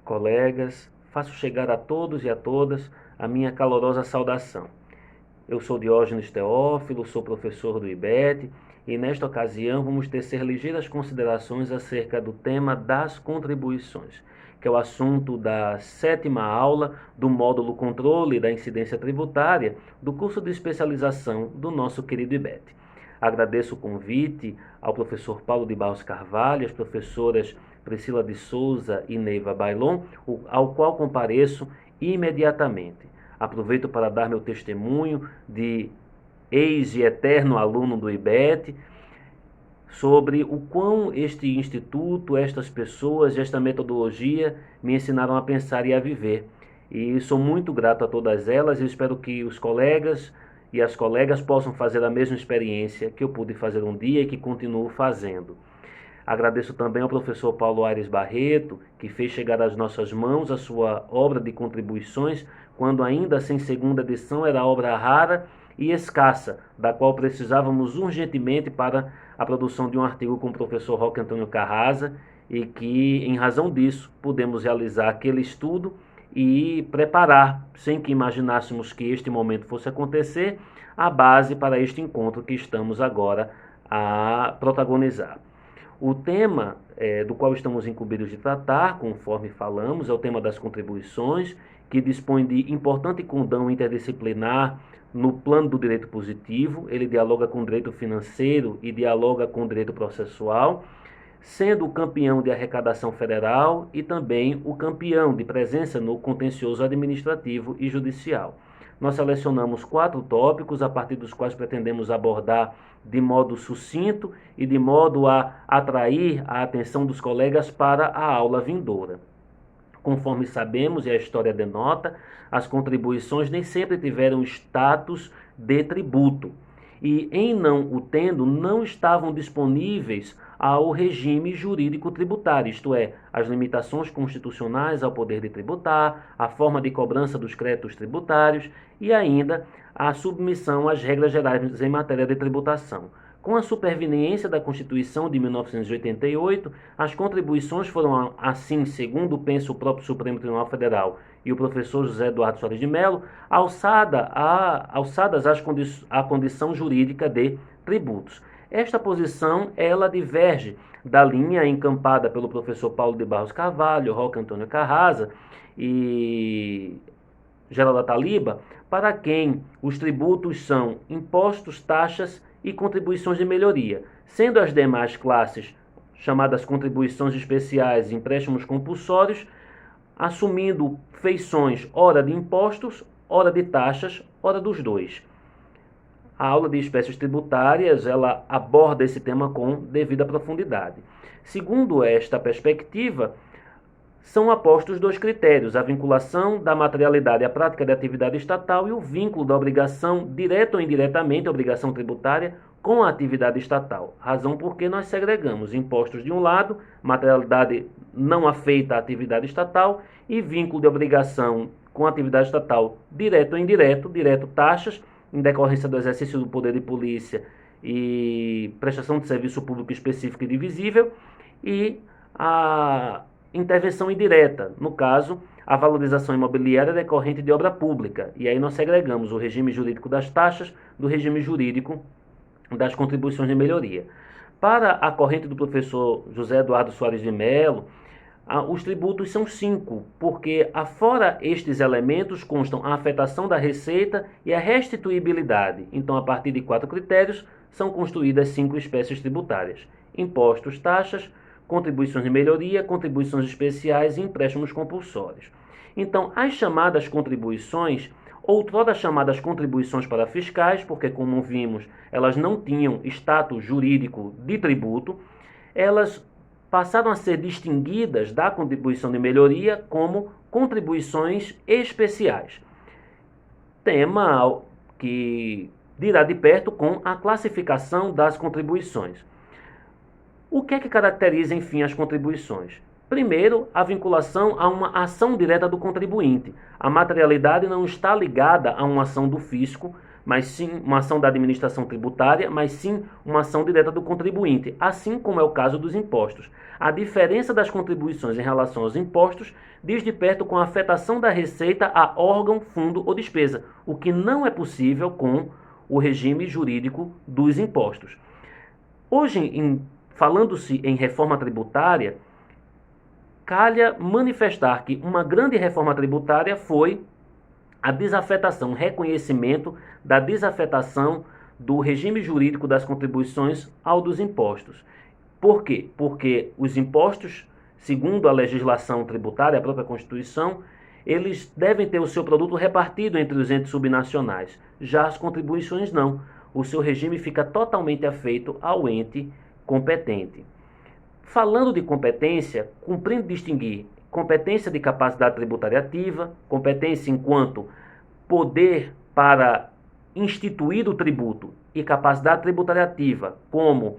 colegas, faço chegar a todos e a todas a minha calorosa saudação. Eu sou Diógenes Teófilo, sou professor do IBET e nesta ocasião vamos tecer ligeiras considerações acerca do tema das contribuições, que é o assunto da 7ª aula do módulo Controle da Incidência Tributária do curso de especialização do nosso querido IBET. Agradeço o convite ao professor Paulo de Barros Carvalho, às professoras Priscila de Souza e Neiva Bailon, ao qual compareço imediatamente. Aproveito para dar meu testemunho de ex e eterno aluno do IBET sobre o quão este instituto, estas pessoas, esta metodologia me ensinaram a pensar e a viver. E sou muito grato a todas elas e espero que os colegas e as colegas possam fazer a mesma experiência que eu pude fazer um dia e que continuo fazendo. Agradeço também ao professor Paulo Aires Barreto, que fez chegar às nossas mãos a sua obra de contribuições, quando ainda sem segunda edição era obra rara e escassa, da qual precisávamos urgentemente para a produção de um artigo com o professor Roque Antônio Carrasa, e que, em razão disso, pudemos realizar aquele estudo e preparar, sem que imaginássemos que este momento fosse acontecer, a base para este encontro que estamos agora a protagonizar. O tema do qual estamos incumbidos de tratar, conforme falamos, é o tema das contribuições, que dispõe de importante condão interdisciplinar no plano do direito positivo. Ele dialoga com o direito financeiro e dialoga com o direito processual, sendo o campeão de arrecadação federal e também o campeão de presença no contencioso administrativo e judicial. Nós selecionamos 4 tópicos a partir dos quais pretendemos abordar de modo sucinto e de modo a atrair a atenção dos colegas para a aula vindoura. Conforme sabemos e a história denota, as contribuições nem sempre tiveram status de tributo e, em não o tendo, não estavam disponíveis ao regime jurídico tributário, isto é, as limitações constitucionais ao poder de tributar, a forma de cobrança dos créditos tributários e ainda a submissão às regras gerais em matéria de tributação. Com a superveniência da Constituição de 1988, as contribuições foram, assim, segundo pensa o próprio Supremo Tribunal Federal e o professor José Eduardo Soares de Mello, alçadas à condição jurídica de tributos. Esta posição, ela diverge da linha encampada pelo professor Paulo de Barros Carvalho, Roque Antônio Carrasa e Geraldo Ataliba, para quem os tributos são impostos, taxas e contribuições de melhoria, sendo as demais classes, chamadas contribuições especiais e empréstimos compulsórios, assumindo feições ora de impostos, ora de taxas, ora dos dois. A aula de espécies tributárias, ela aborda esse tema com devida profundidade. Segundo esta perspectiva, são apostos 2 critérios: a vinculação da materialidade à prática de atividade estatal e o vínculo da obrigação, direta ou indiretamente, obrigação tributária, com a atividade estatal. Razão por que nós segregamos impostos de um lado, materialidade não afeita à atividade estatal, e vínculo de obrigação com a atividade estatal, direto ou indireto, direto taxas, em decorrência do exercício do poder de polícia e prestação de serviço público específico e divisível, e a intervenção indireta, no caso, a valorização imobiliária decorrente de obra pública. E aí nós segregamos o regime jurídico das taxas do regime jurídico das contribuições de melhoria. Para a corrente do professor José Eduardo Soares de Mello, os tributos são 5, porque afora estes elementos constam a afetação da receita e a restituibilidade. Então, a partir de 4 critérios, são construídas 5 espécies tributárias: impostos, taxas, contribuições de melhoria, contribuições especiais e empréstimos compulsórios. Então, as chamadas contribuições, outrora chamadas contribuições para fiscais, porque, como vimos, elas não tinham status jurídico de tributo, elas passaram a ser distinguidas da contribuição de melhoria como contribuições especiais. Tema que dirá de perto com a classificação das contribuições. O que é que caracteriza, enfim, as contribuições? Primeiro, a vinculação a uma ação direta do contribuinte. A materialidade não está ligada a uma ação do fisco, mas sim uma ação da administração tributária, mas sim uma ação direta do contribuinte, assim como é o caso dos impostos. A diferença das contribuições em relação aos impostos diz de perto com a afetação da receita a órgão, fundo ou despesa, o que não é possível com o regime jurídico dos impostos. Hoje, falando-se em reforma tributária, calha manifestar que uma grande reforma tributária foi a desafetação, reconhecimento da desafetação do regime jurídico das contribuições ao dos impostos. Por quê? Porque os impostos, segundo a legislação tributária, a própria Constituição, eles devem ter o seu produto repartido entre os entes subnacionais. Já as contribuições não. O seu regime fica totalmente afeito ao ente competente. Falando de competência, cumprindo distinguir competência de capacidade tributária ativa, competência enquanto poder para instituir o tributo e capacidade tributária ativa, como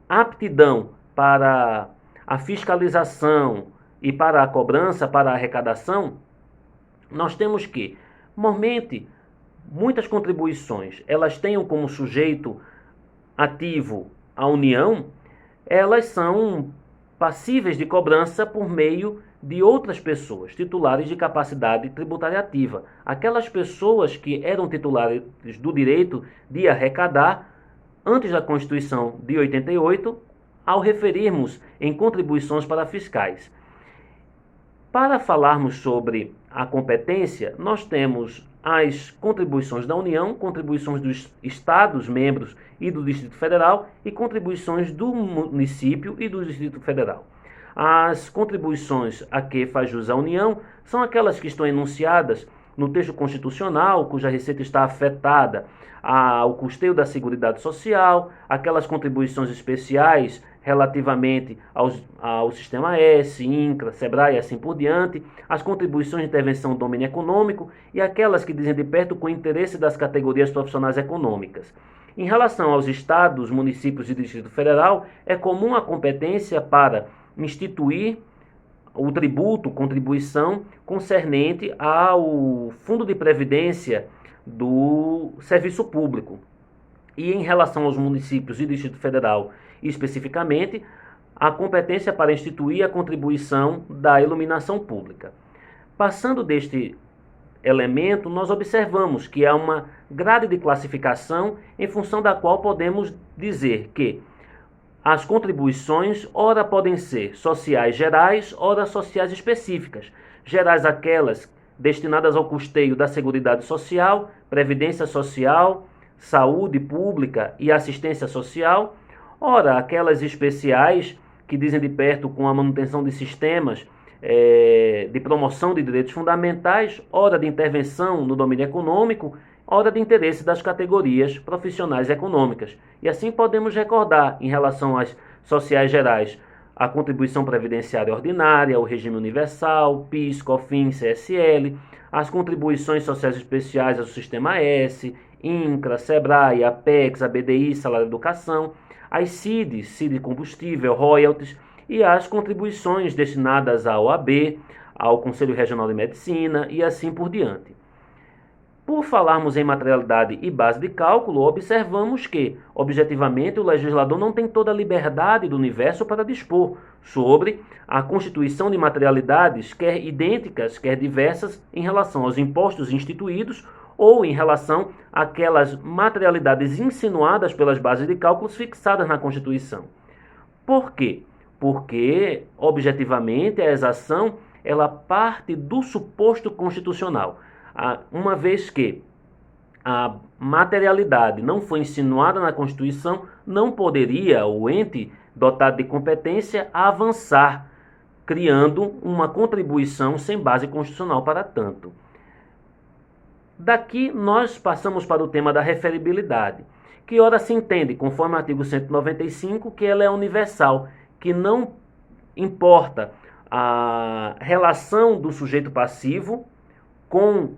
aptidão para a fiscalização e para a cobrança, para a arrecadação, nós temos que, normalmente, muitas contribuições, elas tenham como sujeito ativo a União, elas são passíveis de cobrança por meio de outras pessoas, titulares de capacidade tributária ativa. Aquelas pessoas que eram titulares do direito de arrecadar antes da Constituição de 88, ao referirmos em contribuições para fiscais. Para falarmos sobre a competência, nós temos as contribuições da União, contribuições dos estados, membros e do Distrito Federal e contribuições do município e do Distrito Federal. As contribuições a que faz jus a União são aquelas que estão enunciadas no texto constitucional, cuja receita está afetada ao custeio da Seguridade Social, aquelas contribuições especiais relativamente ao Sistema S, INCRA, SEBRAE e assim por diante, as contribuições de intervenção do domínio econômico e aquelas que dizem de perto com o interesse das categorias profissionais econômicas. Em relação aos estados, municípios e Distrito Federal, é comum a competência para instituir o tributo, contribuição concernente ao Fundo de Previdência do Serviço Público. E em relação aos municípios e Distrito Federal, especificamente, a competência para instituir a contribuição da iluminação pública. Passando deste elemento, nós observamos que há uma grade de classificação em função da qual podemos dizer que as contribuições, ora podem ser sociais gerais, ora sociais específicas. Gerais aquelas destinadas ao custeio da Seguridade Social, Previdência Social, Saúde Pública e Assistência Social, ora aquelas especiais que dizem de perto com a manutenção de sistemas de promoção de direitos fundamentais, ora de intervenção no domínio econômico, ora de interesse das categorias profissionais econômicas. E assim podemos recordar, em relação às sociais gerais, a contribuição previdenciária ordinária, o regime universal, PIS, COFINS, CSL, as contribuições sociais especiais ao Sistema S, INCRA, SEBRAE, APEX, ABDI, Salário de Educação, as CIDs, CID Combustível, royalties, e as contribuições destinadas à OAB, ao Conselho Regional de Medicina e assim por diante. Por falarmos em materialidade e base de cálculo, observamos que, objetivamente, o legislador não tem toda a liberdade do universo para dispor sobre a constituição de materialidades, quer idênticas, quer diversas, em relação aos impostos instituídos ou em relação àquelas materialidades insinuadas pelas bases de cálculos fixadas na Constituição. Por quê? Porque, objetivamente, a exação ela parte do suposto constitucional. Uma vez que a materialidade não foi insinuada na Constituição, não poderia o ente dotado de competência avançar, criando uma contribuição sem base constitucional para tanto. Daqui nós passamos para o tema da referibilidade, que ora se entende, conforme o artigo 195, que ela é universal, que não importa a relação do sujeito passivo com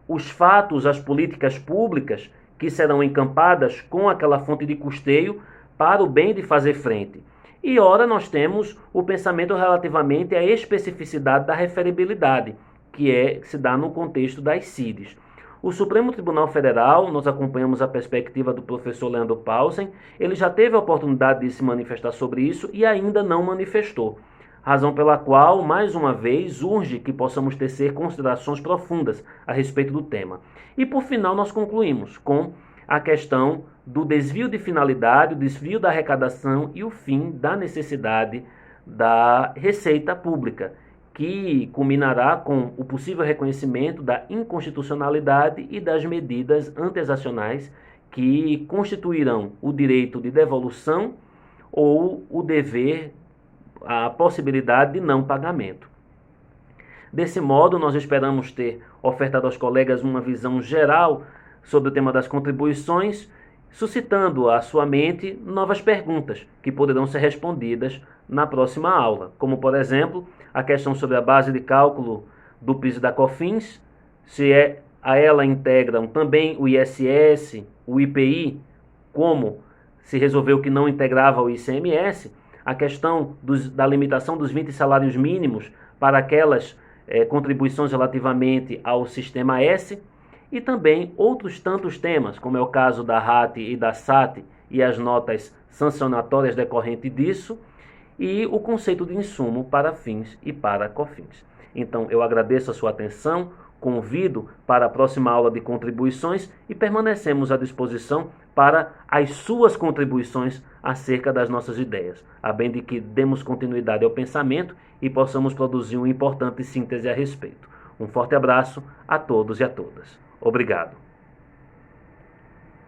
os fatos, as políticas públicas que serão encampadas com aquela fonte de custeio para o bem de fazer frente. E ora nós temos o pensamento relativamente à especificidade da referibilidade, que se dá no contexto das CIDs. O Supremo Tribunal Federal, nós acompanhamos a perspectiva do professor Leandro Paulsen, ele já teve a oportunidade de se manifestar sobre isso e ainda não manifestou. Razão pela qual, mais uma vez, urge que possamos tecer considerações profundas a respeito do tema. E por final nós concluímos com a questão do desvio de finalidade, o desvio da arrecadação e o fim da necessidade da receita pública, que culminará com o possível reconhecimento da inconstitucionalidade e das medidas anti-exacionais que constituirão o direito de devolução ou o dever, a possibilidade de não pagamento. Desse modo, nós esperamos ter ofertado aos colegas uma visão geral sobre o tema das contribuições, suscitando à sua mente novas perguntas que poderão ser respondidas na próxima aula, como, por exemplo, a questão sobre a base de cálculo do PIS e da COFINS, se a ela integram também o ISS, o IPI, como se resolveu que não integrava o ICMS, a questão da limitação dos 20 salários mínimos para aquelas contribuições relativamente ao Sistema S, e também outros tantos temas, como é o caso da RAT e da SAT e as notas sancionatórias decorrentes disso, e o conceito de insumo para fins e para COFINS. Então, eu agradeço a sua atenção, convido para a próxima aula de contribuições e permanecemos à disposição para as suas contribuições acerca das nossas ideias, a bem de que demos continuidade ao pensamento e possamos produzir uma importante síntese a respeito. Um forte abraço a todos e a todas. Obrigado.